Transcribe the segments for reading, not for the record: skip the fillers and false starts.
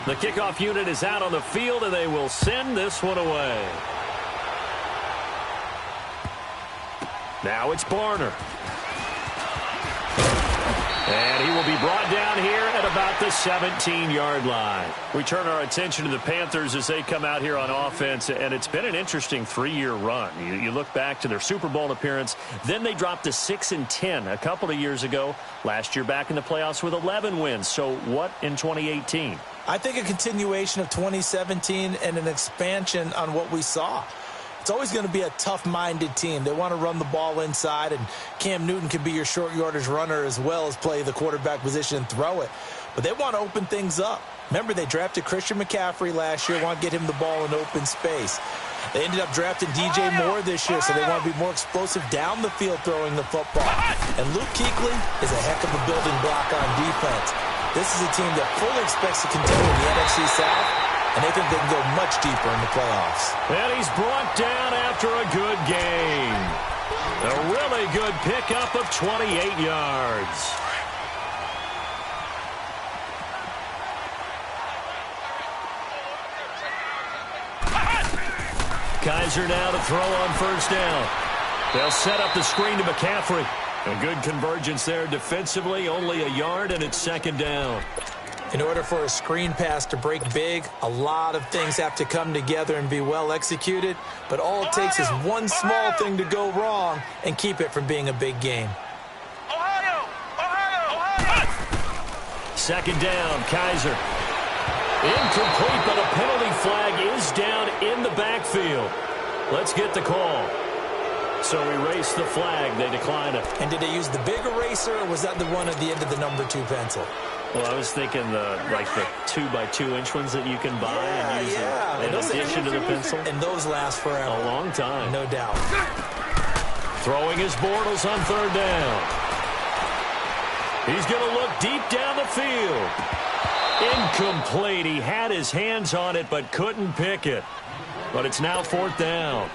The kickoff unit is out on the field, and they will send this one away. Now it's Barner. And he will be brought down here at about the 17-yard line. We turn our attention to the Panthers as they come out here on offense, and it's been an interesting 3-year run. You look back to their Super Bowl appearance, then they dropped to 6-10 a couple of years ago. Last year back in the playoffs with 11 wins. So what in 2018? I think a continuation of 2017 and an expansion on what we saw. It's always going to be a tough-minded team. They want to run the ball inside, and Cam Newton can be your short yardage runner as well as play the quarterback position and throw it. But they want to open things up. Remember, they drafted Christian McCaffrey last year, want to get him the ball in open space. They ended up drafting DJ Moore this year, so they want to be more explosive down the field throwing the football. And Luke Kuechly is a heck of a building block on defense. This is a team that fully expects to contend in the NFC South, and they think they can go much deeper in the playoffs. And he's brought down after a good game. A really good pickup of 28 yards. Kaiser now to throw on first down. They'll set up the screen to McCaffrey. A good convergence there defensively, only a yard, and it's second down. In order for a screen pass to break big, a lot of things have to come together and be well executed, but all it takes is one small thing to go wrong and keep it from being a big game. Second down, Kaiser. Incomplete, but a penalty flag is down in the backfield. Let's get the call. So erase the flag. They decline it. And did they use the big eraser, or was that the one at the end of the number 2 pencil? Well, I was thinking the 2x2-inch ones that you can buy and use in addition to the pencil. And those last forever. A long time. No doubt. Throwing his Bortles on third down. He's going to look deep down the field. Incomplete. He had his hands on it but couldn't pick it. But it's now fourth down.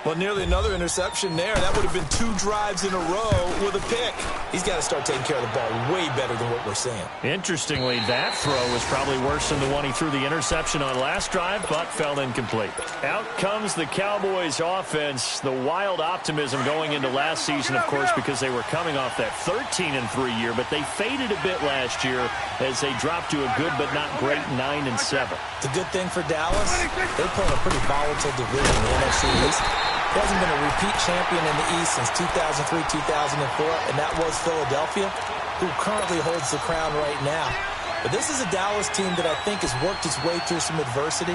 Well, nearly another interception there. That would have been 2 drives in a row with a pick. He's got to start taking care of the ball way better than what we're seeing. Interestingly, that throw was probably worse than the one he threw the interception on last drive, but fell incomplete. Out comes the Cowboys offense. The wild optimism going into last season, of course, because they were coming off that 13-3 year, but they faded a bit last year as they dropped to a good but not great 9-7. It's a good thing for Dallas. They play in a pretty volatile division in the NFC East. He hasn't been a repeat champion in the East since 2003, 2004, and that was Philadelphia, who currently holds the crown right now. But this is a Dallas team that I think has worked its way through some adversity.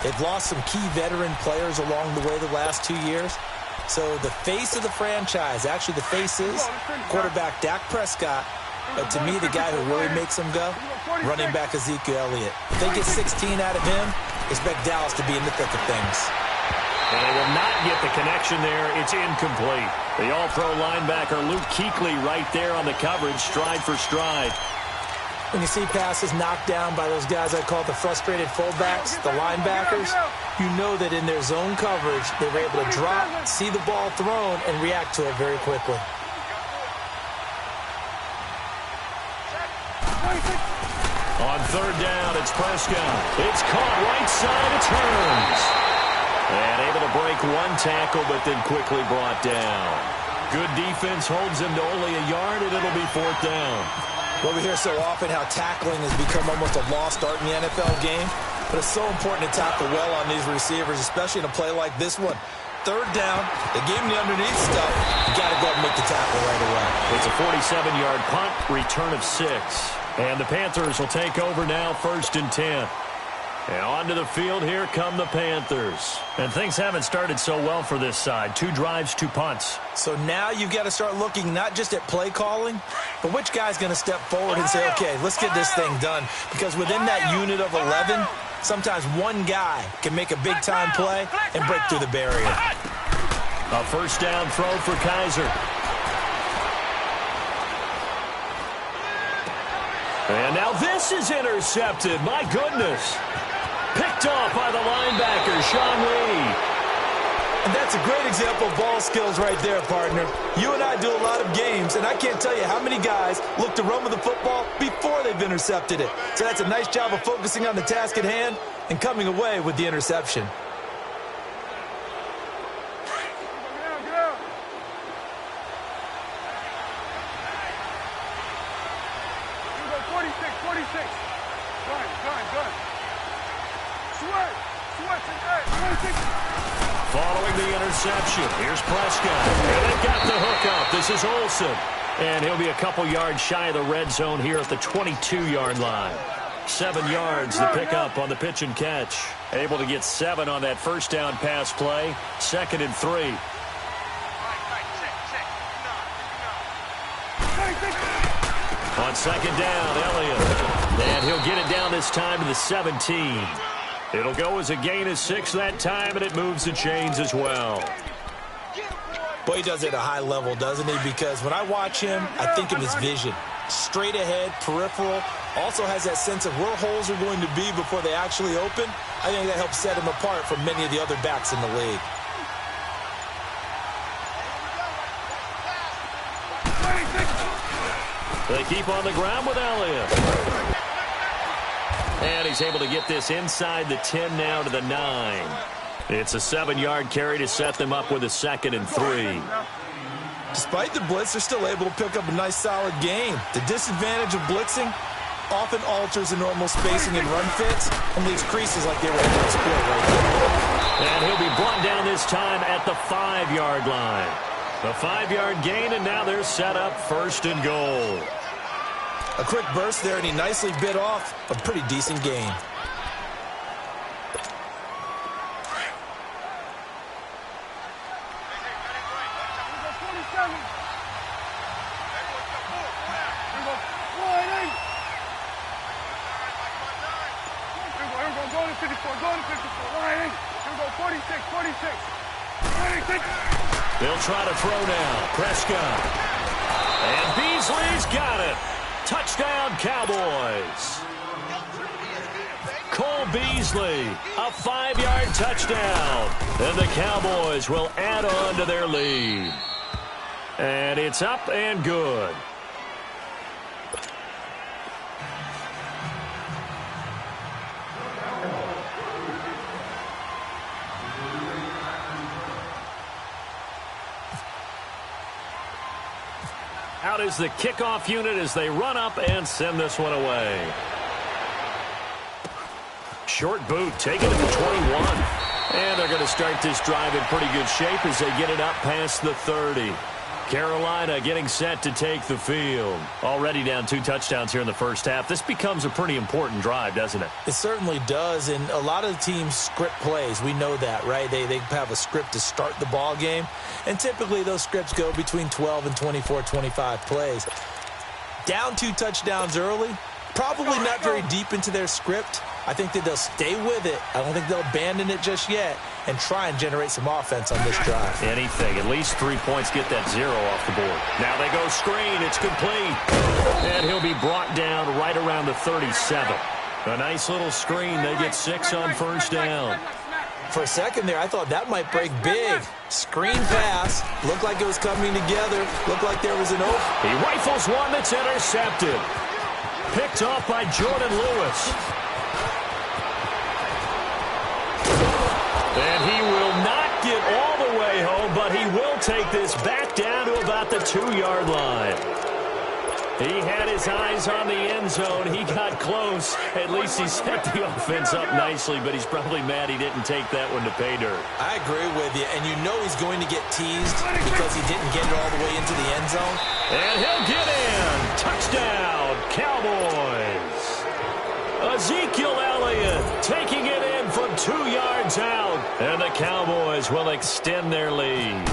They've lost some key veteran players along the way the last 2 years. So the face of the franchise, actually the face is quarterback Dak Prescott, but to me the guy who really makes them go, running back Ezekiel Elliott. If they get 16 out of him, expect Dallas to be in the thick of things. And they will not get the connection there. It's incomplete. The all-pro linebacker Luke Kuechly right there on the coverage, stride for stride. When you see passes knocked down by those guys I call the frustrated fullbacks, the linebackers, you know that in their zone coverage, they were able to drop, see the ball thrown, and react to it very quickly. On third down, it's Prescott. It's caught right side. It turns. And able to break one tackle, but then quickly brought down. Good defense holds him to only a yard, and it'll be fourth down. Well, we hear so often how tackling has become almost a lost art in the NFL game, but it's so important to tackle well on these receivers, especially in a play like this one. Third down, they gave him the underneath stuff. You got to go and make the tackle right away. It's a 47-yard punt, return of 6. And the Panthers will take over now, 1st and 10. And onto the field, here come the Panthers. And things haven't started so well for this side. 2 drives, 2 punts. So now you've got to start looking not just at play calling, but which guy's going to step forward and say, okay, let's get this thing done. Because within that unit of 11, sometimes one guy can make a big-time play and break through the barrier. A first down throw for Kaiser. And now this is intercepted. My goodness. Picked off by the linebacker, Sean Lee. And that's a great example of ball skills right there, partner. You and I do a lot of games, and I can't tell you how many guys look to run with the football before they've intercepted it. So that's a nice job of focusing on the task at hand and coming away with the interception. Following the interception, here's Prescott. And they've got the hook up. This is Olsen. And he'll be a couple yards shy of the red zone here at the 22-yard line. 7 yards the pickup on the pitch and catch. Able to get 7 on that first down pass play. 2nd and 3. On 2nd down, Elliott. And he'll get it down this time to the 17. It'll go as a gain of 6 that time, and it moves the chains as well. Boy, he does it at a high level, doesn't he? Because when I watch him, I think of his vision. Straight ahead, peripheral. Also has that sense of where holes are going to be before they actually open. I think that helps set him apart from many of the other backs in the league. They keep on the ground with Elliott. And he's able to get this inside the 10 now to the 9. It's a 7-yard carry to set them up with a 2nd and 3. Despite the blitz, they're still able to pick up a nice, solid gain. The disadvantage of blitzing often alters the normal spacing and run fits and leaves creases like they were able to exploit right there. And he'll be brought down this time at the 5-yard line. The 5-yard gain, and now they're set up 1st and goal. A quick burst there, and he nicely bit off a pretty decent gain. They'll try to throw now. Prescott. And Beasley's got it. Touchdown, Cowboys. Cole Beasley, a 5-yard touchdown. And the Cowboys will add on to their lead. And it's up and good. Out is the kickoff unit as they run up and send this one away. Short boot taken to the 21. And they're going to start this drive in pretty good shape as they get it up past the 30. Carolina getting set to take the field. Already down 2 touchdowns here in the first half. This becomes a pretty important drive, doesn't it? It certainly does, and a lot of the teams script plays. We know that, right? They have a script to start the ball game, and typically those scripts go between 12 and 24, 25 plays. Down 2 touchdowns early, probably not very deep into their script. I think that they'll stay with it. I don't think they'll abandon it just yet and try and generate some offense on this drive. Anything. At least 3 points, get that 0 off the board. Now they go screen. It's complete. And he'll be brought down right around the 37. A nice little screen. They get 6 on first down. For a second there, I thought that might break big. Screen pass. Looked like it was coming together. Looked like there was an open. He rifles one that's intercepted. Picked off by Jordan Lewis. And he will not get all the way home, but he will take this back down to about the 2-yard line. He had his eyes on the end zone. He got close. At least he set the offense up nicely, but he's probably mad he didn't take that one to pay dirt. I agree with you, and you know he's going to get teased because he didn't get it all the way into the end zone. And he'll get in. Touchdown, Cowboys. Ezekiel Elliott taking it in from 2 yards out. And the Cowboys will extend their lead.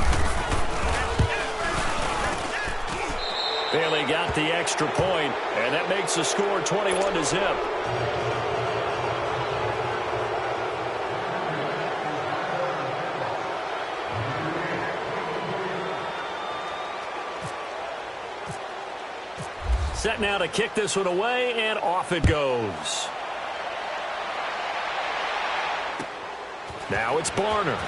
Bailey got the extra point, and that makes the score 21-0. Set now to kick this one away, and off it goes. Now it's Barner.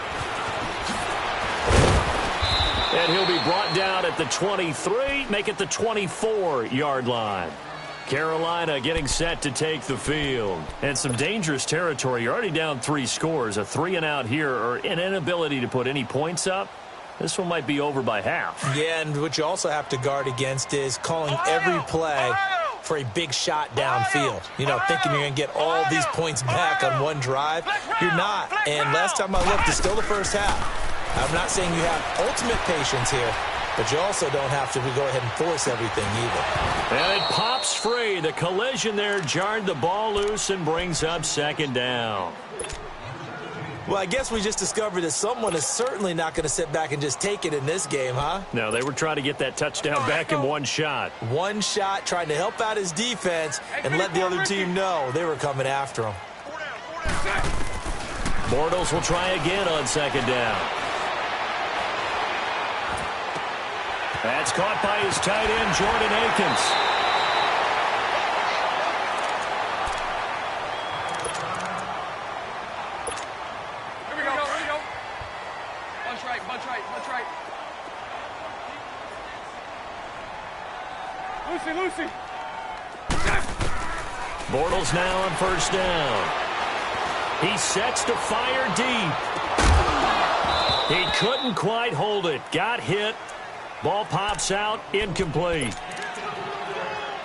And he'll be brought down at the 23, make it the 24-yard line. Carolina getting set to take the field. And some dangerous territory. You're already down 3 scores. A 3-and-out here or an inability to put any points up. This one might be over by half. Yeah, and what you also have to guard against is calling every play for a big shot downfield. You know, thinking you're going to get all these points back on one drive. You're not. And last time I looked, it's still the first half. I'm not saying you have ultimate patience here, but you also don't have to go ahead and force everything either. And it pops free. The collision there jarred the ball loose and brings up second down. Well, I guess we just discovered that someone is certainly not going to sit back and just take it in this game, huh? No, they were trying to get that touchdown back in one shot. One shot, trying to help out his defense and let the other team know they were coming after him. Bortles will try again on second down. That's caught by his tight end, Jordan Akins. Lucy. Bortles now on first down. He sets to fire deep. He couldn't quite hold it. Got hit. Ball pops out. Incomplete.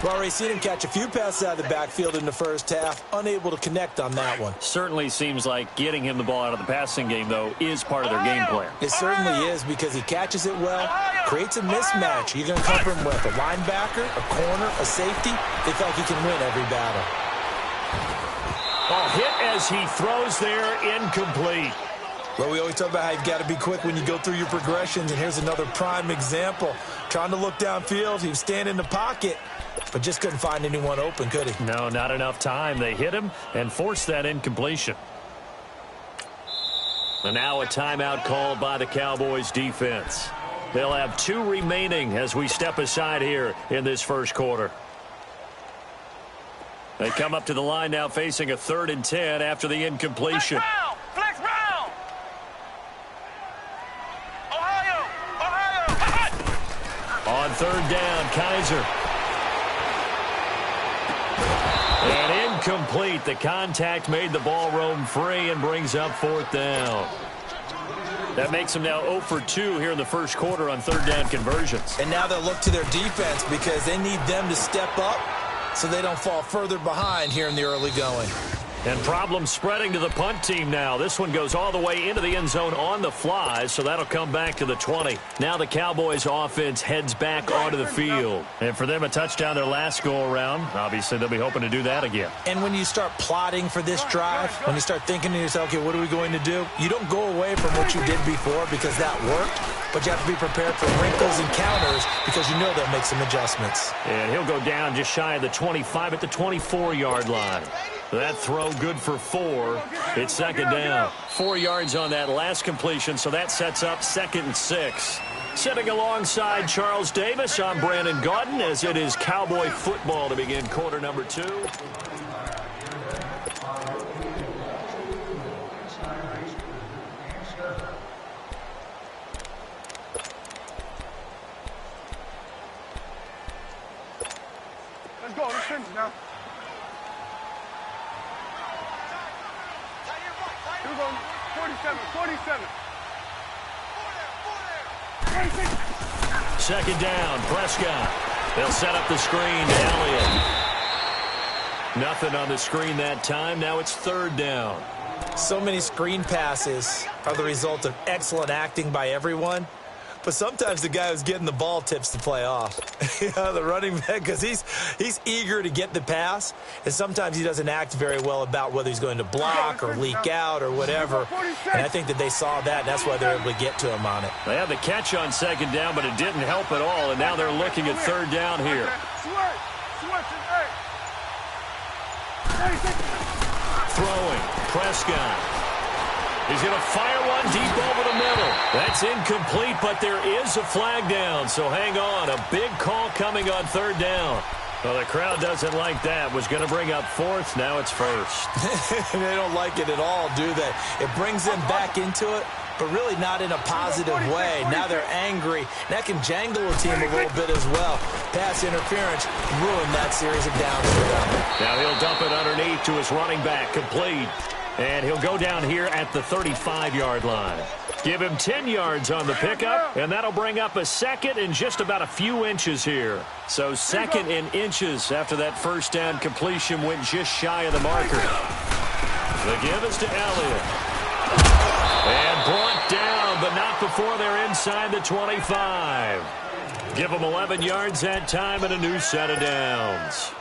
Well, already seen him catch a few passes out of the backfield in the first half. Unable to connect on that one. Certainly seems like getting him the ball out of the passing game, though, is part of their game plan. It certainly is because he catches it well, creates a mismatch. You're going to cover him with a linebacker, a corner, a safety. They feel like he can win every battle. A hit as he throws there, incomplete. Well, we always talk about how you've got to be quick when you go through your progressions, and here's another prime example. Trying to look downfield, he was standing in the pocket, but just couldn't find anyone open, could he? No, not enough time. They hit him and forced that incompletion. And now a timeout called by the Cowboys defense. They'll have 2 remaining as we step aside here in this first quarter. They come up to the line now facing a 3rd and 10 after the incompletion. Flex round. Ohio. On 3rd down, Kaiser. And incomplete. The contact made the ball roam free and brings up 4th down. That makes them now 0 for 2 here in the first quarter on 3rd down conversions. And now they'll look to their defense because they need them to step up so they don't fall further behind here in the early going. And problems spreading to the punt team now. This one goes all the way into the end zone on the fly, so that'll come back to the 20. Now the Cowboys offense heads back onto the field. And for them, a touchdown their last go-around. Obviously, they'll be hoping to do that again. And when you start plotting for this drive, when you start thinking to yourself, okay, what are we going to do? You don't go away from what you did before because that worked, but you have to be prepared for wrinkles and counters because you know they'll make some adjustments. And he'll go down just shy of the 25 at the 24-yard line. That throw good for 4. It's second down. 4 yards on that last completion, so that sets up 2nd and 6. Sitting alongside Charles Davis, I'm Brandon Gaudin as it is Cowboy football to begin quarter number 2. Let's go. Let's finish now. We're going 47. 26. Second down, Prescott. They'll set up the screen to Elliott. Nothing on the screen that time. Now it's 3rd down. So many screen passes are the result of excellent acting by everyone. But sometimes the guy who's getting the ball tips the play off. The running back, because he's eager to get the pass, and sometimes he doesn't act very well about whether he's going to block or leak out or whatever. And I think that they saw that, and that's why they're able to get to him on it. They had the catch on second down, but it didn't help at all, and now they're looking at 3rd down here. Throwing, Prescott. He's going to fire one deep over the middle. That's incomplete, but there is a flag down, so hang on. A big call coming on 3rd down. Well, the crowd doesn't like that. Was going to bring up 4th. Now it's 1st. They don't like it at all, do they? It brings them back into it, but really not in a positive way. Now they're angry. That can jangle a team a little bit as well. Pass interference ruined that series of downs for them. Now he'll dump it underneath to his running back, complete. And he'll go down here at the 35-yard line. Give him 10 yards on the pickup, and that'll bring up a second in just about a few inches here. So second in inches after that first down completion went just shy of the marker. The give is to Elliott. And brought down, but not before they're inside the 25. Give him 11 yards that time and a new set of downs.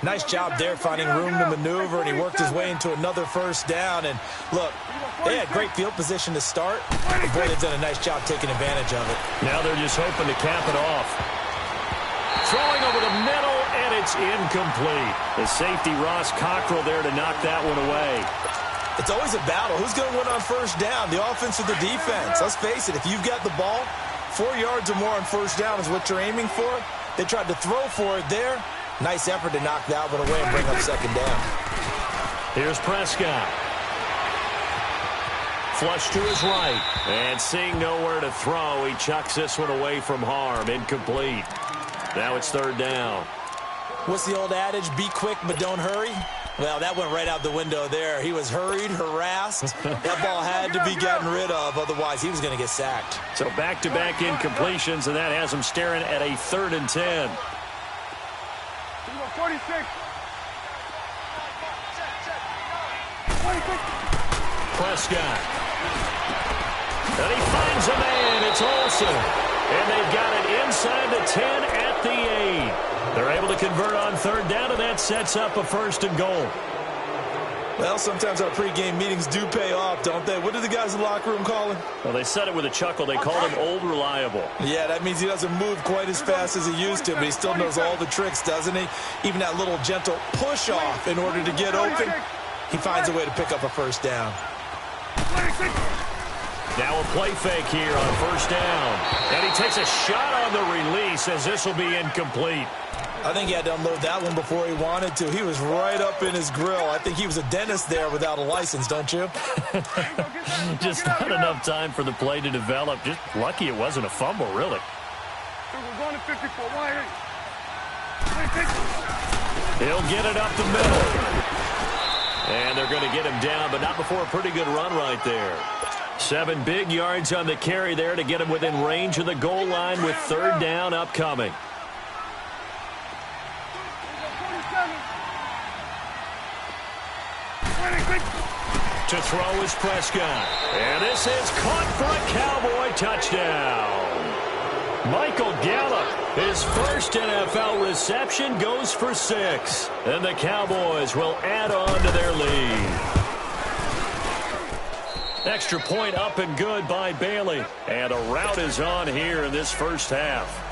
Nice job there finding room to maneuver, and he worked his way into another first down. And look, they had great field position to start. But boy, they've done a nice job taking advantage of it. Now they're just hoping to cap it off. Throwing over the middle, and it's incomplete. The safety, Ross Cockrell, there to knock that one away. It's always a battle. Who's going to win on first down, the offense or the defense? Let's face it, if you've got the ball, 4 yards or more on first down is what you're aiming for. They tried to throw for it there. Nice effort to knock that one away and bring up second down. Here's Prescott. Flush to his right. And seeing nowhere to throw, he chucks this one away from harm. Incomplete. Now it's third down. What's the old adage? Be quick, but don't hurry. Well, that went right out the window there. He was hurried, harassed. That ball had to be gotten rid of. Otherwise, he was going to get sacked. So back-to-back incompletions, and that has him staring at a 3rd and 10. 46. Prescott. And he finds a man. It's Olsen. And they've got it inside the 10 at the 8. They're able to convert on third down, and that sets up a 1st and goal. Well, sometimes our pregame meetings do pay off, don't they? What do the guys in the locker room call him? Well, they said it with a chuckle. They called him Old Reliable. Yeah, that means he doesn't move quite as fast as he used to, but he still knows all the tricks, doesn't he? Even that little gentle push-off in order to get open, he finds a way to pick up a first down. Now a play fake here on first down. And he takes a shot on the release as this will be incomplete. I think he had to unload that one before he wanted to. He was right up in his grill. I think he was a dentist there without a license, don't you? Just not enough time for the play to develop. Just lucky it wasn't a fumble, really. We're going to 54. He'll get it up the middle. And they're going to get him down, but not before a pretty good run right there. 7 big yards on the carry there to get him within range of the goal line with third down upcoming. To throw is Prescott. And this is caught for a Cowboy touchdown. Michael Gallup, his first NFL reception, goes for 6. And the Cowboys will add on to their lead. Extra point up and good by Bailey. And a rout is on here in this first half.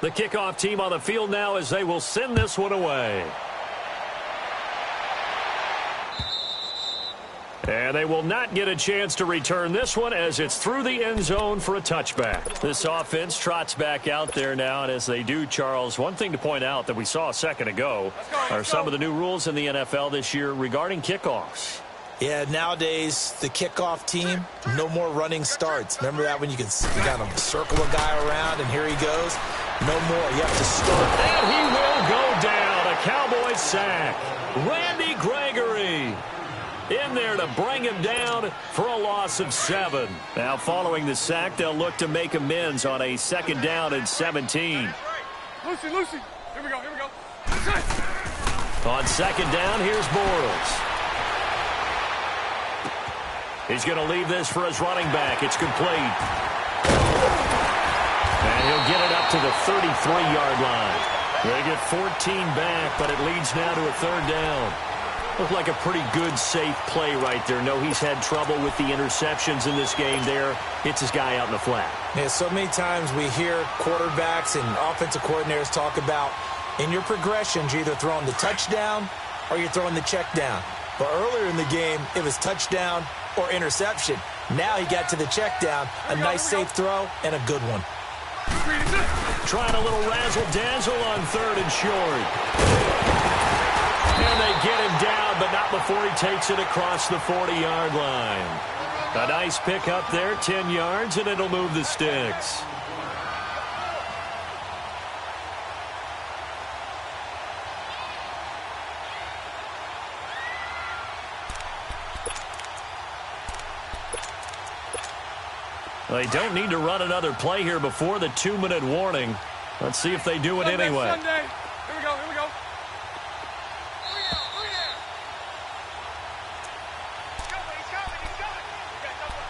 The kickoff team on the field now as they will send this one away. And they will not get a chance to return this one as it's through the end zone for a touchback. This offense trots back out there now, and as they do, Charles, one thing to point out that we saw a second ago are some of the new rules in the NFL this year regarding kickoffs. Yeah, nowadays, the kickoff team, no more running starts. Remember that when you kind of circle a guy around, and here he goes? No more. You have to start. And he will go down. A Cowboy sack. Randy Gregory in there to bring him down for a loss of 7. Now, following the sack, they'll look to make amends on a 2nd down and 17. Lucy. Here we go. On 2nd down, here's Bortles. He's going to leave this for his running back. It's complete. And he'll get it up to the 33-yard line. They get 14 back, but it leads now to a 3rd down. Looked like a pretty good, safe play right there. No, he's had trouble with the interceptions in this game there. Hits his guy out in the flat. Yeah, so many times we hear quarterbacks and offensive coordinators talk about in your progressions, you're either throwing the touchdown or you're throwing the check down. But earlier in the game, it was touchdown or interception. Now he got to the check down, a nice safe throw, and a good one. Trying a little razzle-dazzle on 3rd and short. And they get him down, but not before he takes it across the 40-yard line. A nice pick up there, 10 yards, and it'll move the sticks. They don't need to run another play here before the 2-minute warning. Let's see if they do it anyway. Sunday. Here we go, here we go.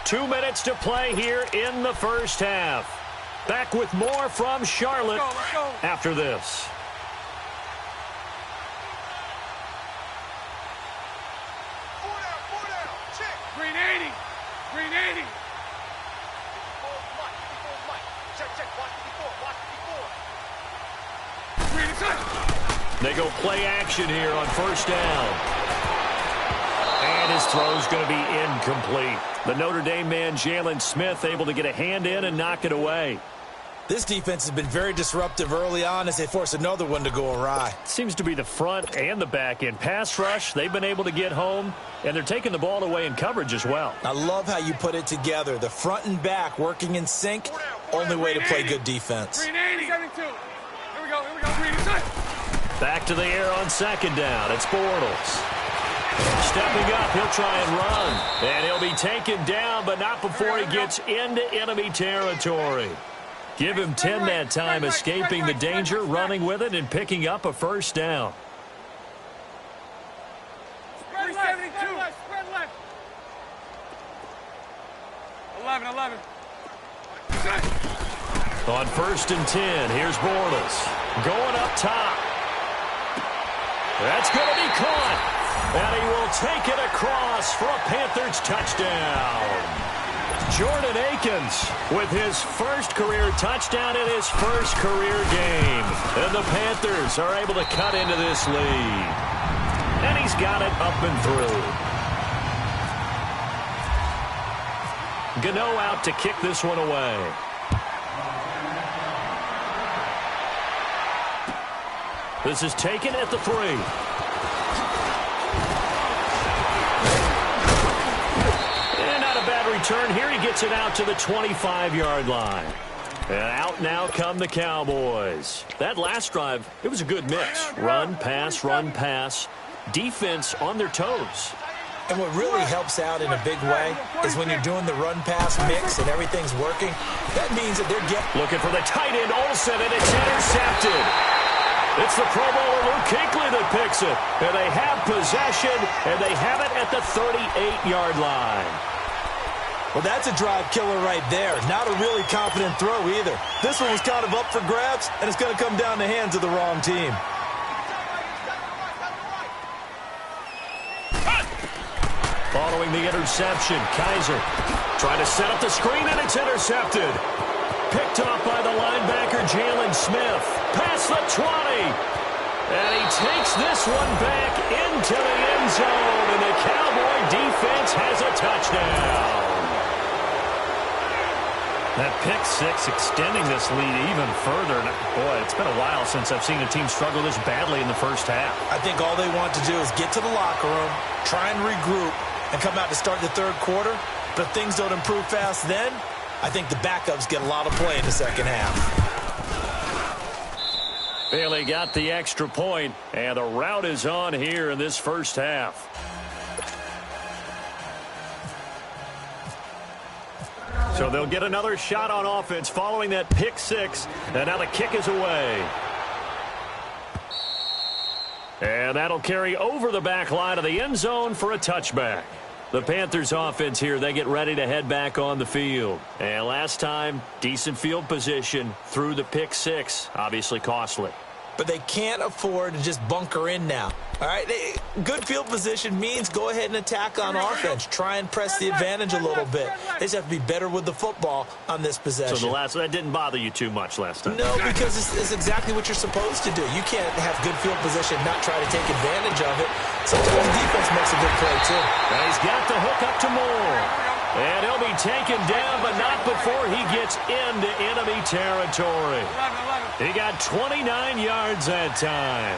2 minutes to play here in the first half. Back with more from Charlotte Let's go. after this. Green 80. Green 80. Green touch. They go play action here on first down. And his throw's going to be incomplete. The Notre Dame man, Jalen Smith, able to get a hand in and knock it away. This defense has been very disruptive early on as they force another one to go awry. Seems to be the front and the back end. Pass rush, they've been able to get home, and they're taking the ball away in coverage as well. I love how you put it together. The front and back working in sync, only way to play good defense. Green 80. 72. Here we go, Green touch. Back to the air on second down. It's Bortles. Stepping up, he'll try and run. And he'll be taken down, but not before he gets into enemy territory. Give him 10 that time, escaping the danger, running with it, and picking up a first down. Spread left. 11. On 1st and 10, here's Bortles. Going up top. That's going to be caught. And he will take it across for a Panthers touchdown. Jordan Akins with his first career touchdown in his first career game. And the Panthers are able to cut into this lead. And he's got it up and through. Gano out to kick this one away. This is taken at the 3. And not a bad return here. He gets it out to the 25-yard line. And out now come the Cowboys. That last drive, it was a good mix. Run, pass, defense on their toes. And what really helps out in a big way is when you're doing the run-pass mix and everything's working, that means that they're getting... Looking for the tight end, Olsen, and it's intercepted. It's the Pro Bowler Luke Kuechly that picks it. And they have possession, and they have it at the 38-yard line. Well, that's a drive killer right there. Not a really confident throw either. This one was kind of up for grabs, and it's going to come down the hands of the wrong team. Following the interception, Kaiser trying to set up the screen, and it's intercepted. Picked off by the linebacker, Jalen Smith. Past the 20. And he takes this one back into the end zone, and the Cowboy defense has a touchdown. That pick six extending this lead even further. Boy, it's been a while since I've seen a team struggle this badly in the first half. I think all they want to do is get to the locker room, try and regroup, and come out to start the third quarter. But if things don't improve fast then, I think the backups get a lot of play in the second half. Bailey got the extra point, and the route is on here in this first half. So they'll get another shot on offense following that pick six, and now the kick is away. And that'll carry over the back line of the end zone for a touchback. The Panthers offense here, they get ready to head back on the field. And last time, decent field position through the pick six, obviously costly. But they can't afford to just bunker in now. All right, good field position means go ahead and attack on offense. Try and press the advantage a little bit. They just have to be better with the football on this possession. So that didn't bother you too much last time? No, because it's exactly what you're supposed to do. You can't have good field position, not try to take advantage of it. Sometimes defense makes a good play, too. And he's got the hook up to Moore. And he'll be taken down, but not before he gets into enemy territory. 11. He got 29 yards that time.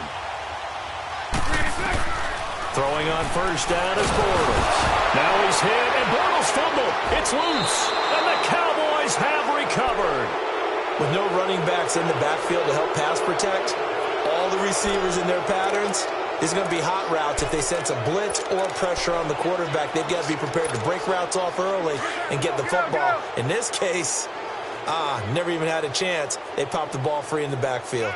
Throwing on first down is Bortles. Now he's hit, and Bortles fumble. It's loose, and the Cowboys have recovered. With no running backs in the backfield to help pass protect, all the receivers in their patterns, these are going to be hot routes. If they sense a blitz or pressure on the quarterback, they've got to be prepared to break routes off early and get the football. In this case, never even had a chance. They popped the ball free in the backfield.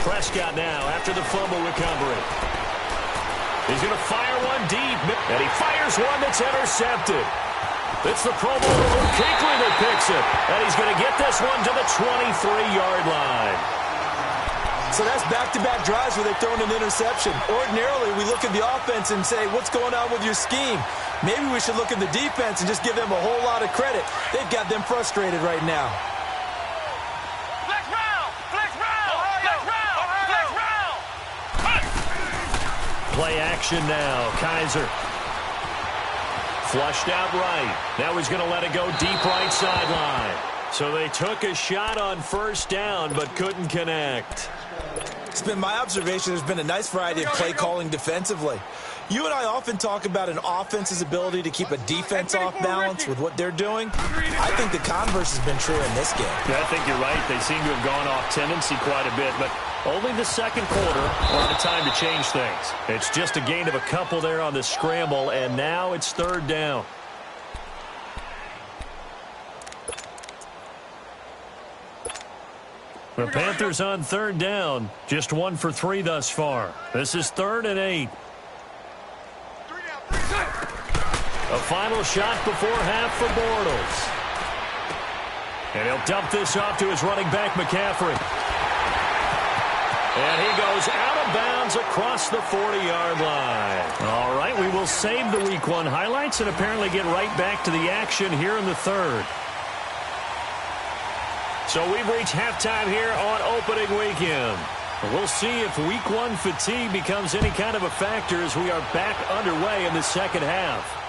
Prescott now after the fumble recovery. He's going to fire one deep, and he fires one that's intercepted. It's the Pro Bowler Luke Kuechly that picks it, and he's going to get this one to the 23-yard line. So that's back-to-back drives where they've thrown an interception. Ordinarily, we look at the offense and say, what's going on with your scheme? Maybe we should look at the defense and just give them a whole lot of credit. They've got them frustrated right now. Play action now. Kaiser. Flushed out right. Now he's going to let it go deep right sideline. So they took a shot on first down but couldn't connect. It's been my observation there's been a nice variety of play calling defensively. You and I often talk about an offense's ability to keep a defense off balance with what they're doing. I think the converse has been true in this game. Yeah, I think you're right. They seem to have gone off tendency quite a bit, but only the second quarter, a lot of time to change things. It's just a gain of a couple there on the scramble, and now it's third down. The Panthers on third down, just 1 for 3 thus far. This is 3rd and 8. A final shot before half for Bortles. And he'll dump this off to his running back, McCaffrey. And he goes out of bounds across the 40-yard line. All right, we will save the Week 1 highlights and apparently get right back to the action here in the third. So we've reached halftime here on opening weekend. We'll see if Week 1 fatigue becomes any kind of a factor as we are back underway in the second half.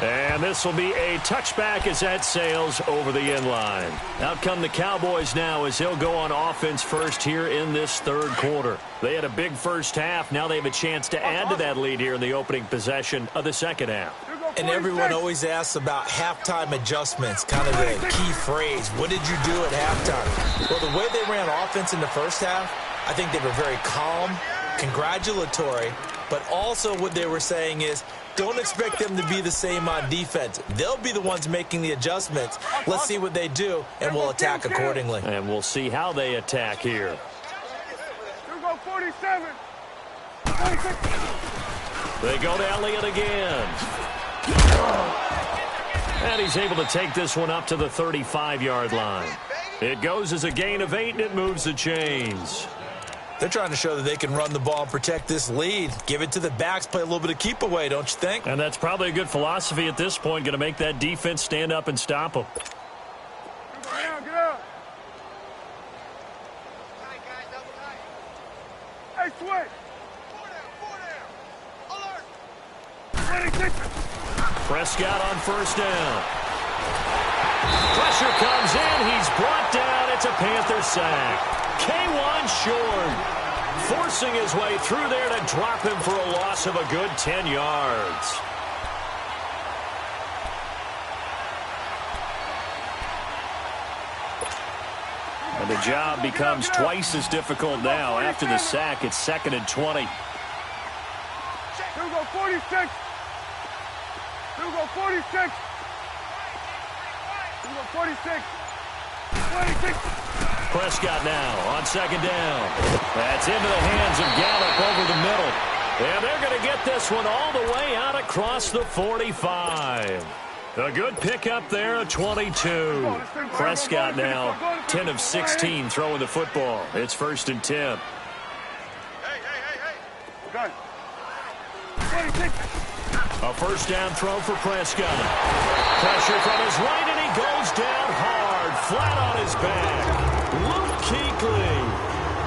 And this will be a touchback as that sails over the end line. Out come the Cowboys now as they'll go on offense first here in this third quarter. They had a big first half. Now they have a chance to add to that lead here in the opening possession of the second half. And everyone always asks about halftime adjustments, kind of the key phrase. What did you do at halftime? Well, the way they ran offense in the first half, I think they were very calm, congratulatory, but also what they were saying is, don't expect them to be the same on defense. They'll be the ones making the adjustments. Let's see what they do, and we'll attack accordingly. And we'll see how they attack here. 47. They go to Elliott again. And he's able to take this one up to the 35-yard line. It goes as a gain of 8, and it moves the chains. They're trying to show that they can run the ball and protect this lead. Give it to the backs, play a little bit of keep away, don't you think? And that's probably a good philosophy at this point, going to make that defense stand up and stop them. Get out. Hey, switch. 26. Prescott on first down. Pressure comes in. He's brought down. It's a Panther sack. K1 short, forcing his way through there to drop him for a loss of a good 10 yards. And the job becomes twice as difficult now. After the sack, it's 2nd and 20. Here we go, 46. Here we go, 46. Here we go, 46. 26. Prescott now on second down. That's into the hands of Gallup over the middle. And they're going to get this one all the way out across the 45. A good pickup there at 22. Prescott now 10 of 16 throwing the football. It's 1st and 10. Okay. 26. A first down throw for Prescott. Pressure from his right, and he goes down hard, flat on his back. Luke Kuechly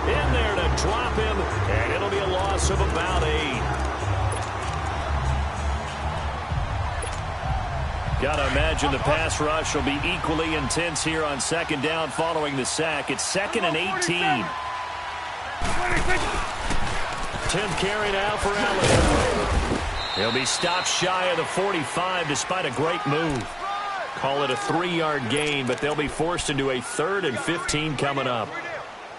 in there to drop him, and it'll be a loss of about 8. Got to imagine the pass rush will be equally intense here on second down following the sack. It's 2nd and 18. 10th carry now for Allen. He'll be stopped shy of the 45 despite a great move. Call it a 3-yard gain, but they'll be forced into a 3rd and 15 coming up.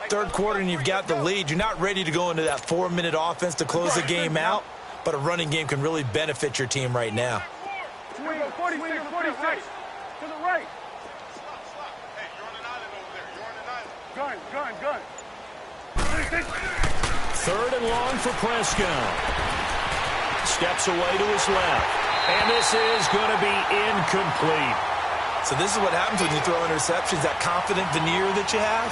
Third quarter and you've got the lead. You're not ready to go into that 4-minute offense to close the game out, but a running game can really benefit your team right now. 46, 46. To the right. Hey, you're on an island over there. You're on an island. Gun. 3rd and long for Prescott. Steps away to his left. And this is going to be incomplete. So this is what happens when you throw interceptions. That confident veneer that you have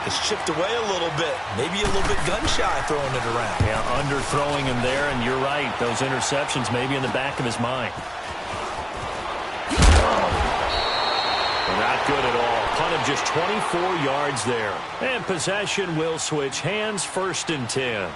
is chipped away a little bit. Maybe a little bit gun-shy throwing it around. Yeah, underthrowing him there, and you're right. Those interceptions may be in the back of his mind. Not good at all. Punt of just 24 yards there. And possession will switch hands, 1st and 10.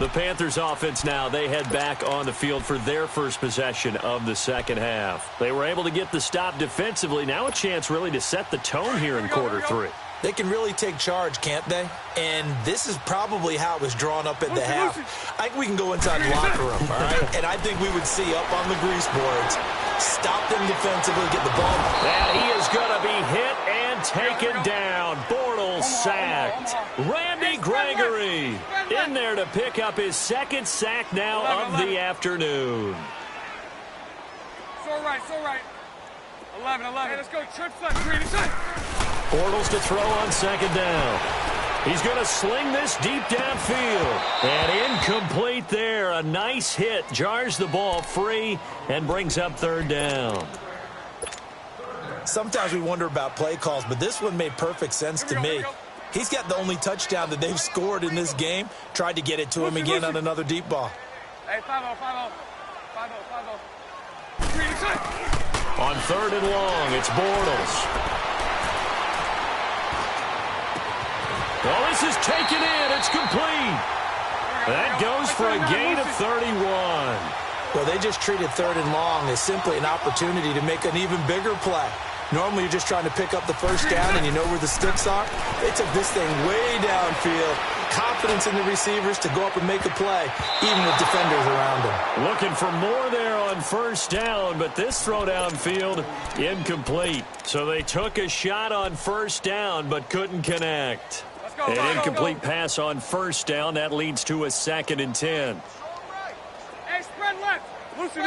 The Panthers offense now, they head back on the field for their first possession of the second half. They were able to get the stop defensively. Now a chance really to set the tone here in quarter 3. They can really take charge, can't they? And this is probably how it was drawn up at the half. I think we can go inside the locker room, all right? And I think we would see up on the grease boards, stop them defensively, get the ball. And he is going to be hit and taken down. Bortles sacked. Randy Gregory in there to pick up his 2nd sack now of the afternoon. So right. 11. Hey, let's go. Trips left. 3 inside. Bortles to throw on 2nd down. He's going to sling this deep downfield. And incomplete there. A nice hit. Jars the ball free and brings up 3rd down. Sometimes we wonder about play calls, but this one made perfect sense to me. He's got the only touchdown that they've scored in this game. Tried to get it to him again on another deep ball. Hey, 5-0. 3 inside. On 3rd and long, it's Bortles. Well, this is taken in. It's complete. That goes for a gain of 31. Well, they just treated 3rd and long as simply an opportunity to make an even bigger play. Normally, you're just trying to pick up the first down and you know where the sticks are. They took this thing way downfield. Confidence in the receivers to go up and make a play, even with defenders around them. Looking for more there on 1st down, but this throw downfield incomplete. So they took a shot on 1st down, but couldn't connect. An incomplete pass on 1st down. That leads to a 2nd and 10. Hey, spread left. Lucy.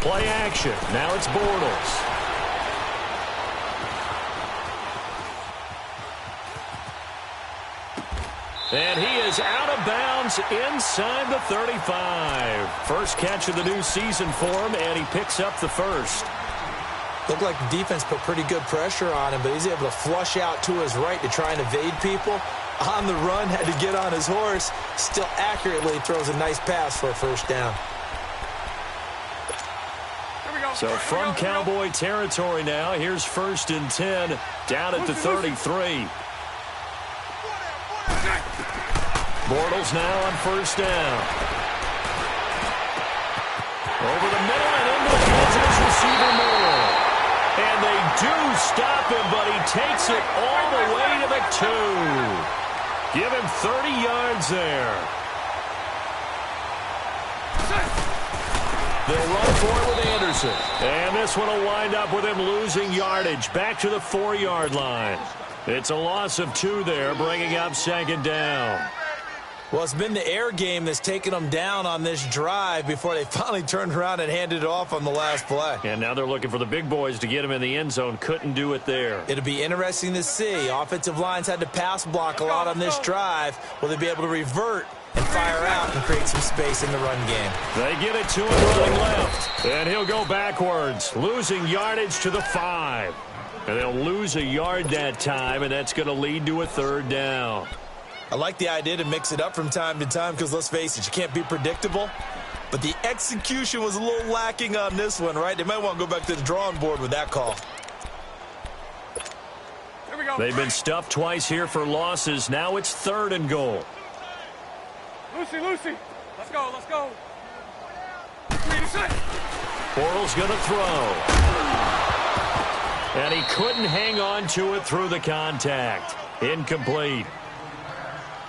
Play action. Now it's Bortles. And he is out of bounds inside the 35. First catch of the new season for him, and he picks up the 1st. Looked like the defense put pretty good pressure on him, but he's able to flush out to his right to try and evade people. On the run, had to get on his horse. Still accurately throws a nice pass for a 1st down. So from Cowboy territory now, here's 1st and 10 down at the 33. Bortles now on 1st down. Over the middle and into the hands of his receiver Moore. And they do stop him, but he takes it all the way to the 2. Give him 30 yards there. They'll run for it with Anderson. And this one will wind up with him losing yardage back to the 4-yard line. It's a loss of 2 there, bringing up 2nd down. Well, it's been the air game that's taken them down on this drive before they finally turned around and handed it off on the last play. And now they're looking for the big boys to get him in the end zone. Couldn't do it there. It'll be interesting to see. Offensive lines had to pass block a lot on this drive. Will they be able to revert and fire out and create some space in the run game? They get it to him running left. And he'll go backwards, losing yardage to the 5. And they'll lose a yard that time, and that's going to lead to a 3rd down. I like the idea to mix it up from time to time because, let's face it, you can't be predictable. But the execution was a little lacking on this one, right? They might want to go back to the drawing board with that call. Here we go. They've been stuffed twice here for losses. Now it's 3rd and goal. Lucy. Let's go. Bortles going to throw. And he couldn't hang on to it through the contact. Incomplete.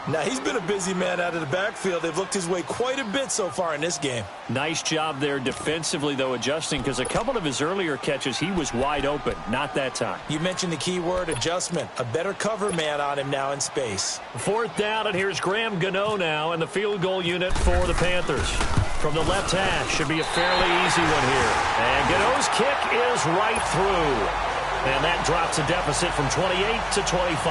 Now, he's been a busy man out of the backfield. They've looked his way quite a bit so far in this game. Nice job there defensively, though, adjusting, because a couple of his earlier catches, he was wide open. Not that time. You mentioned the key word, adjustment. A better cover man on him now in space. 4th down, and here's Graham Gano now in the field goal unit for the Panthers. From the left hash, should be a fairly easy one here. And Gano's kick is right through. And that drops a deficit from 28 to 25.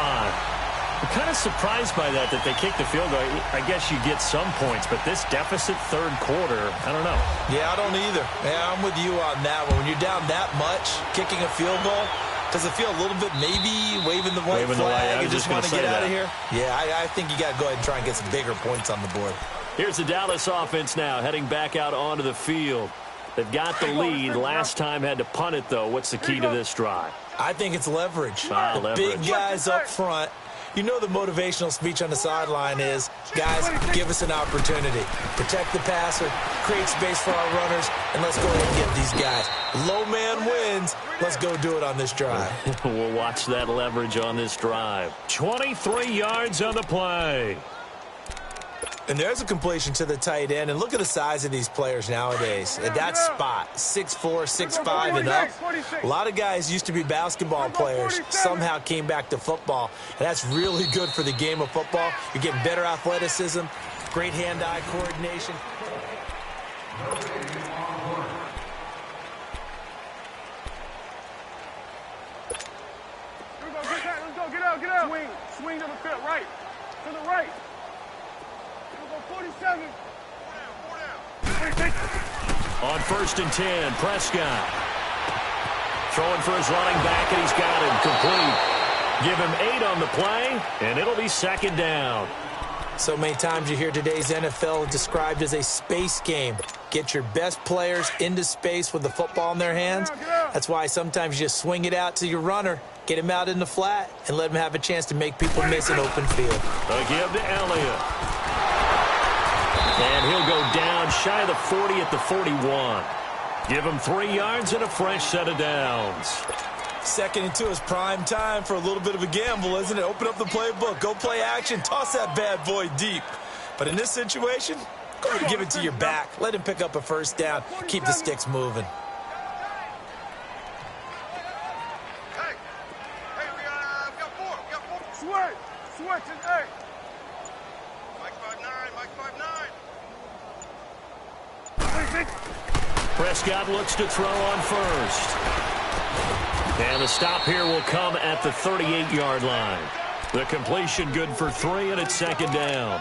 I'm kind of surprised by that they kicked the field goal. I guess you get some points, but this deficit 3rd quarter, I don't know. Yeah, I don't either. Yeah, I'm with you on that one. When you're down that much, kicking a field goal, does it feel a little bit maybe waving the white flag and just want to get out of here? Yeah, I think you got to go ahead and try and get some bigger points on the board. Here's the Dallas offense now, heading back out onto the field. They've got the lead. Last time had to punt it, though. What's the key to this drive? I think it's leverage. Leverage. Big guys up front. You know the motivational speech on the sideline is, guys, give us an opportunity. Protect the passer, create space for our runners, and let's go ahead and get these guys. Low man wins. Let's go do it on this drive. We'll watch that leverage on this drive. 23 yards on the play. And there's a completion to the tight end. And look at the size of these players nowadays. At that spot, 6'4", 6'5", and up. A lot of guys used to be basketball players, somehow came back to football. And that's really good for the game of football. You're getting better athleticism, great hand-eye coordination. Let's go. Get out. Swing to the field. Right. To the right. 47. On 1st and 10, Prescott. Throwing for his running back, and he's got him complete. Give him 8 on the play, and it'll be 2nd down. So many times you hear today's NFL described as a space game. Get your best players into space with the football in their hands. That's why sometimes you just swing it out to your runner, get him out in the flat, and let him have a chance to make people miss an open field. A give to Elliott. And he'll go down shy of the 40 at the 41. Give him 3 yards and a fresh set of downs. 2nd and 2 is prime time for a little bit of a gamble, isn't it? Open up the playbook, go play action, toss that bad boy deep. But in this situation, go ahead and give it to your back. Let him pick up a 1st down. Keep the sticks moving. Hey, we got 4. Switch and 8. Mike 5'9". Prescott looks to throw on 1st. And the stop here will come at the 38-yard line. The completion good for 3, and it's 2nd down.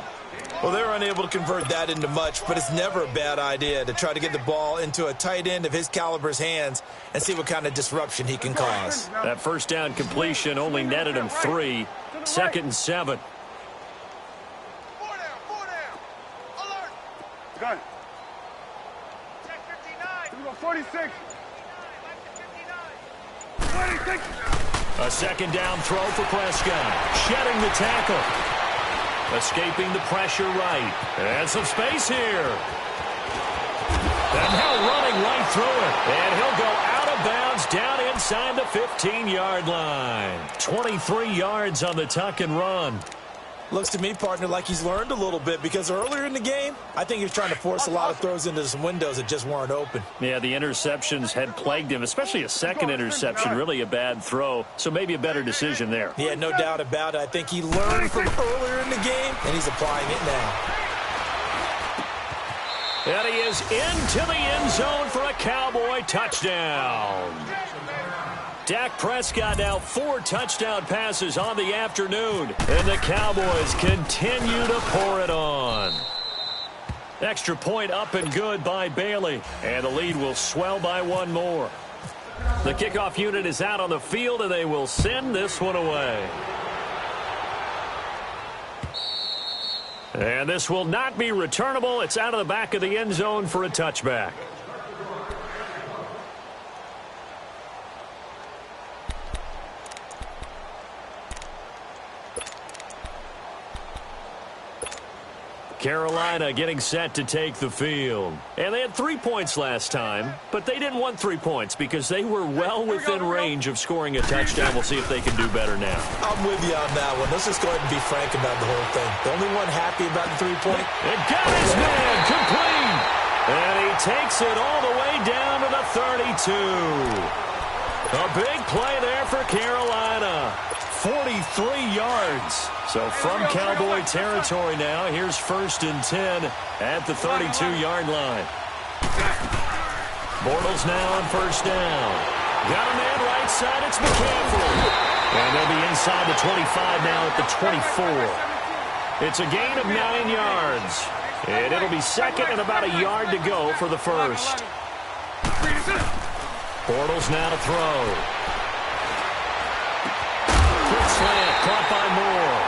Well, they were unable to convert that into much, but it's never a bad idea to try to get the ball into a tight end of his caliber's hands and see what kind of disruption he can cause. That 1st down completion only netted him 3. 2nd and 7. 4 down. Alert. Gun. Check 59. 46. 26. A 2nd down throw for Prescott. Shedding the tackle. Escaping the pressure right. And some space here. And now running right through it. And he'll go out of bounds down inside the 15-yard line. 23 yards on the tuck and run. Looks to me, partner, like he's learned a little bit because earlier in the game, I think he was trying to force a lot of throws into some windows that just weren't open. Yeah, the interceptions had plagued him, especially a 2nd interception, really a bad throw. So maybe a better decision there. Yeah, no doubt about it. I think he learned from earlier in the game, and he's applying it now. And he is into the end zone for a Cowboy touchdown. Dak Prescott now 4 touchdown passes on the afternoon, and the Cowboys continue to pour it on. Extra point up and good by Bailey, and the lead will swell by 1 more. The kickoff unit is out on the field, and they will send this one away. And this will not be returnable. It's out of the back of the end zone for a touchback. Carolina getting set to take the field. And they had 3 points last time, but they didn't want 3 points because they were well within range of scoring a touchdown. We'll see if they can do better now. I'm with you on that one. Let's just go ahead and be frank about the whole thing. The only one happy about the 3-point. It got his man complete. And he takes it all the way down to the 32. A big play there for Carolina. 43 yards. So from Cowboy territory now, here's 1st and 10 at the 32-yard line. Bortles now on 1st down. Got a man right side, it's McCaffrey. And they'll be inside the 25 now at the 24. It's a gain of 9 yards. And it'll be 2nd and about a yard to go for the 1st. Bortles now to throw. Quick slant, caught by Moore.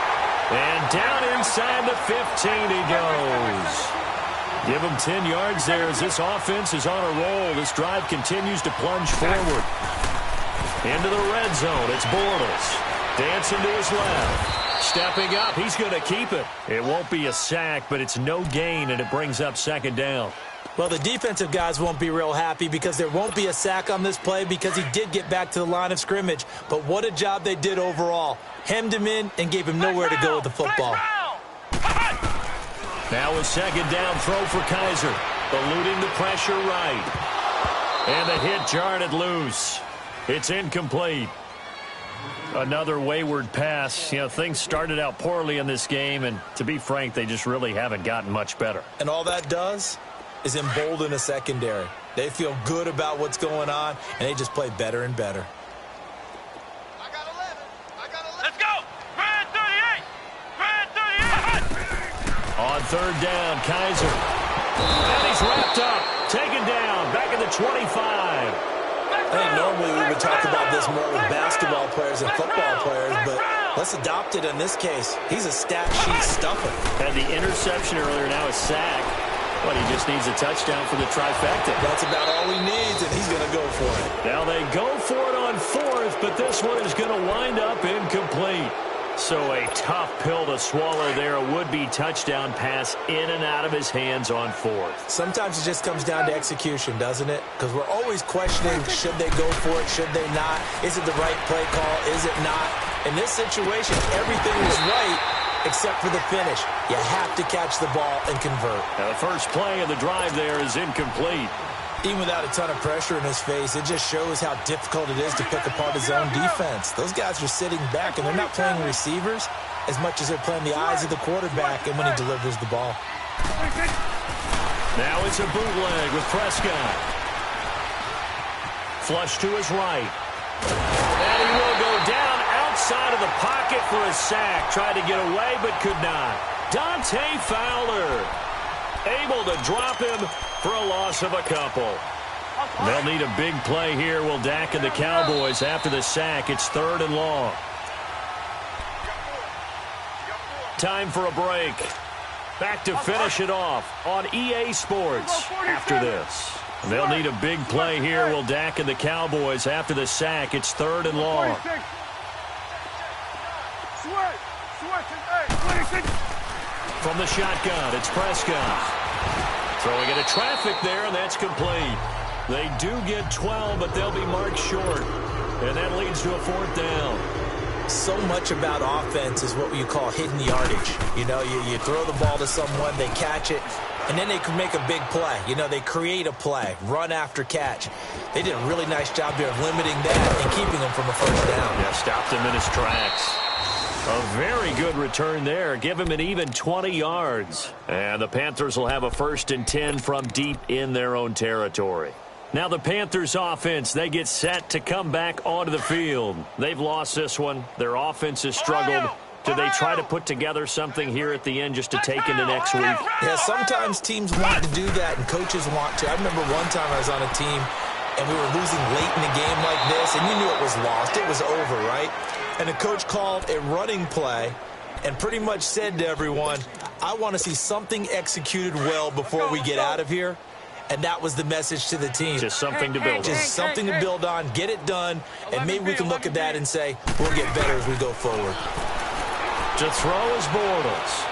And down inside the 15 he goes. Give him 10 yards there as this offense is on a roll. This drive continues to plunge forward. Into the red zone, it's Bortles. Dancing to his left. Stepping up, he's going to keep it. It won't be a sack, but it's no gain, and it brings up 2nd down. Well, the defensive guys won't be real happy because there won't be a sack on this play because he did get back to the line of scrimmage. But what a job they did overall. Hemmed him in and gave him nowhere to go with the football. Now a 2nd down throw for Kaiser. Eluding the pressure right. And the hit jarred it loose. It's incomplete. Another wayward pass. You know, things started out poorly in this game, and to be frank, they just really haven't gotten much better. And all that does is embolden a secondary. They feel good about what's going on, and they just play better and better. I got 11. I got 11. Let's go. Brad 38. Brad 38. On 3rd down, Kaiser. And he's wrapped up. Taken down. Back at the 25. I think normally we would talk about this more with basketball players and football players, but let's adopt it in this case. He's a stat sheet stuffer. Had the interception earlier, now a sack. But he just needs a touchdown for the trifecta. That's about all he needs, and he's going to go for it. Now they go for it on 4th, but this one is going to wind up incomplete. So a tough pill to swallow there. A would-be touchdown pass in and out of his hands on 4th. Sometimes it just comes down to execution, doesn't it? Because we're always questioning, should they go for it, should they not? Is it the right play call, is it not? In this situation, everything was right except for the finish. You have to catch the ball and convert. Now the first play of the drive there is incomplete. Even without a ton of pressure in his face, it just shows how difficult it is to pick apart his own defense. Those guys are sitting back, and they're not playing receivers as much as they're playing the eyes of the quarterback and when he delivers the ball. Now it's a bootleg with Prescott. Flush to his right. And he will go down outside of the pocket for a sack. Tried to get away, but could not. Dante Fowler able to drop him for a loss of a couple. They'll need a big play here. Will Dak and the Cowboys after the sack. It's 3rd and long. Time for a break. Back to finish it off on EA Sports after this. They'll need a big play here. Will Dak and the Cowboys after the sack. It's 3rd and long. From the shotgun, it's Prescott. Throwing into traffic there, and that's complete. They do get 12, but they'll be marked short. And that leads to a 4th down. So much about offense is what you call hidden yardage. You know, you throw the ball to someone, they catch it, and then they can make a big play. You know, they create a play, run after catch. They did a really nice job here of limiting that and keeping them from a 1st down. Yeah, stopped him in his tracks. A very good return there. Give him an even 20 yards. And the Panthers will have a 1st and 10 from deep in their own territory. Now the Panthers offense, they get set to come back onto the field. They've lost this one. Their offense has struggled. Do they try to put together something here at the end just to take into next week? Yeah, sometimes teams want to do that and coaches want to. I remember one time I was on a team and we were losing late in a game like this, and you knew it was lost. It was over, right? And the coach called a running play and pretty much said to everyone, I want to see something executed well before we get out of here. And that was the message to the team. Just something to build on. Just something to build on, get it done, and maybe we can look at that and say, we'll get better as we go forward. To throw is Bortles.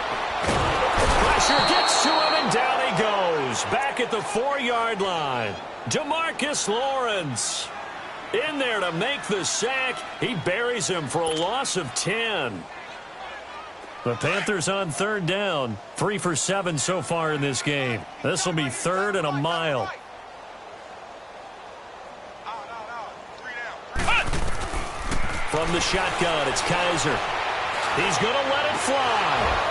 pressure gets to him, and down he goes. Back at the 4-yard line. DeMarcus Lawrence in there to make the sack. He buries him for a loss of 10. The Panthers on third down. 3 for 7 so far in this game. This will be 3rd and a mile. From the shotgun, it's Kaiser. He's going to let it fly.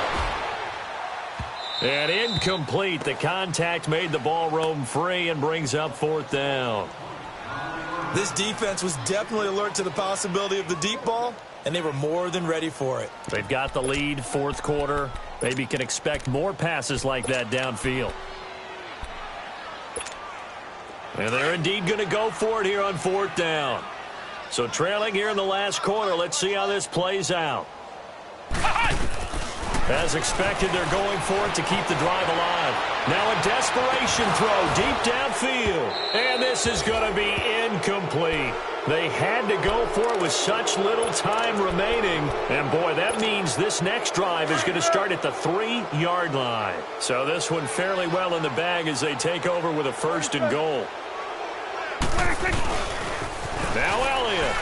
And incomplete. The contact made the ball roam free and brings up 4th down. This defense was definitely alert to the possibility of the deep ball, and they were more than ready for it. They've got the lead, 4th quarter. Maybe can expect more passes like that downfield. And they're indeed going to go for it here on 4th down. So trailing here in the last quarter. Let's see how this plays out. As expected, they're going for it to keep the drive alive. Now a desperation throw deep downfield. And this is going to be incomplete. They had to go for it with such little time remaining. And, boy, that means this next drive is going to start at the 3-yard line. So this one fairly well in the bag as they take over with a 1st and goal. Now Elliott.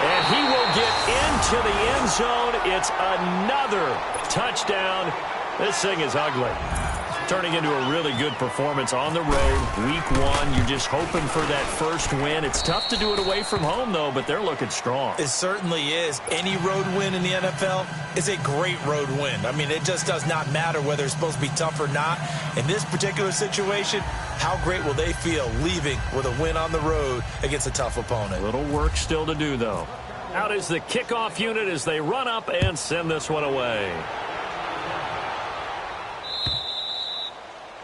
And he will get into the end zone. It's another touchdown. This thing is ugly. Turning into a really good performance on the road. Week 1, you're just hoping for that first win. It's tough to do it away from home, though, but they're looking strong. It certainly is. Any road win in the NFL is a great road win. I mean, it just does not matter whether it's supposed to be tough or not. In this particular situation, how great will they feel leaving with a win on the road against a tough opponent? A little work still to do, though. Out is the kickoff unit as they run up and send this one away.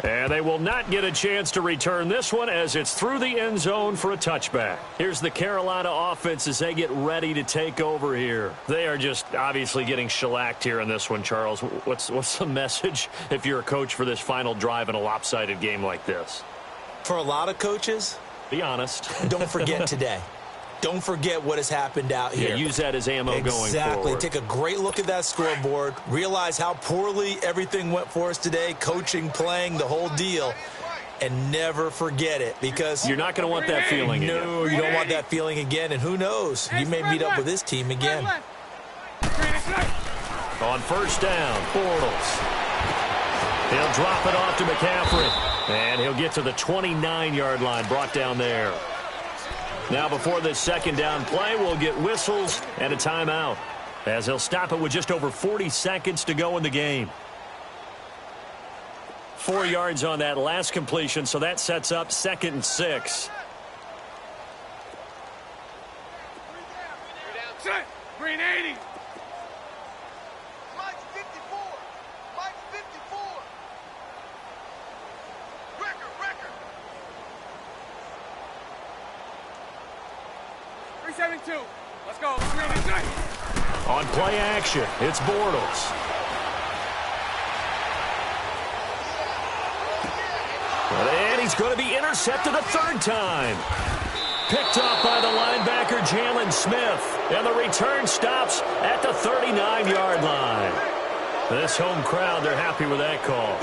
And they will not get a chance to return this one as it's through the end zone for a touchback. Here's the Carolina offense as they get ready to take over here. They are just obviously getting shellacked here in this one, Charles. What's the message if you're a coach for this final drive in a lopsided game like this? For a lot of coaches, be honest. Don't forget today. Don't forget what has happened out here. Yeah, use that as ammo going forward. Exactly. Take a great look at that scoreboard. Realize how poorly everything went for us today. Coaching, playing, the whole deal. And never forget it because you're not going to want that feeling again. No, you don't want that feeling again. And who knows? You may meet up with this team again. On 1st down, Bortles. He'll drop it off to McCaffrey. And he'll get to the 29-yard line, brought down there. Now before this 2nd down play, we'll get whistles and a timeout as he'll stop it with just over 40 seconds to go in the game. 4 yards on that last completion, so that sets up 2nd and 6. Green 80. Mike's 54. Mike's 54. Record. 372. Let's go. Let's green inside. On play action, it's Bortles. And he's going to be intercepted a 3rd time. Picked up by the linebacker, Jalen Smith. And the return stops at the 39-yard line. This home crowd, they're happy with that call.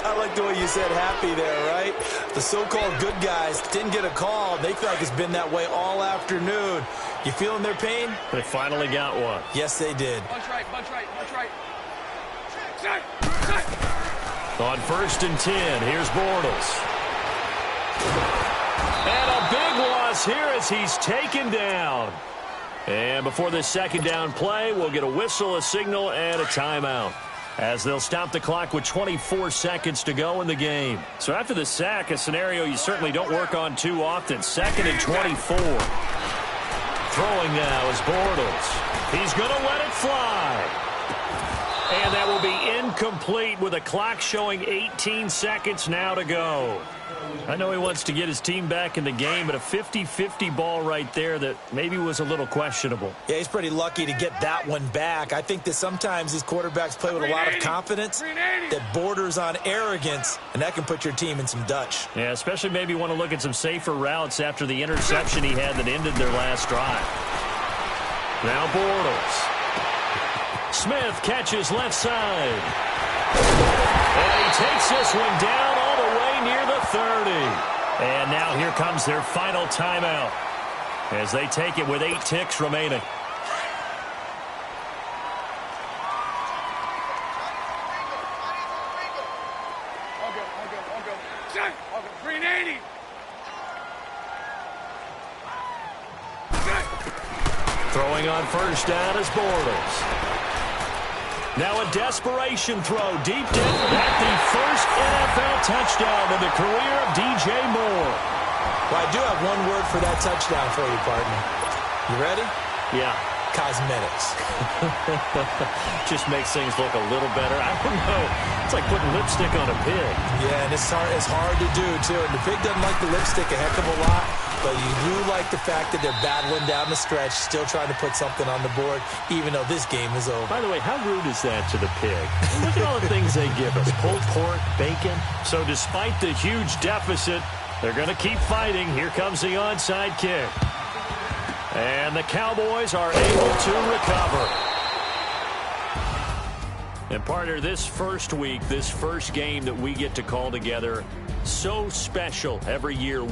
I like the way you said happy there, right? The so-called good guys didn't get a call. They feel like it's been that way all afternoon. You feeling their pain? They finally got one. Yes, they did. Bunch right. On 1st and 10, here's Bortles. And a big loss here as he's taken down. And before this 2nd down play, we'll get a whistle, a signal, and a timeout as they'll stop the clock with 24 seconds to go in the game. So after the sack, a scenario you certainly don't work on too often. 2nd and 24. Throwing now is Bortles. He's going to let it fly. And that will be incomplete with a clock showing 18 seconds now to go. I know he wants to get his team back in the game, but a 50-50 ball right there that maybe was a little questionable. Yeah, he's pretty lucky to get that one back. I think that sometimes these quarterbacks play with a lot of confidence that borders on arrogance, and that can put your team in some Dutch. Yeah, especially maybe want to look at some safer routes after the interception he had that ended their last drive. Now Bortles. Smith catches left side. And he takes this one down all the way near the 30. And now here comes their final timeout as they take it with 8 ticks remaining. I'll go. 380. Throwing on first down is Bortles. Now a desperation throw deep down. That's the first NFL touchdown in the career of DJ Moore. Well, I do have one word for that touchdown for you, partner. You ready? Yeah. Cosmetics. Just makes things look a little better. I don't know. It's like putting lipstick on a pig. Yeah, and it's hard to do, too. And the pig doesn't like the lipstick a heck of a lot, but you do like the fact that they're battling down the stretch, still trying to put something on the board, even though this game is over. By the way, how rude is that to the pig? Look at all the things they give us. Pulled pork, bacon. So despite the huge deficit, they're going to keep fighting. Here comes the onside kick. And the Cowboys are able to recover. And partner, this first week, this first game that we get to call together, so special every year.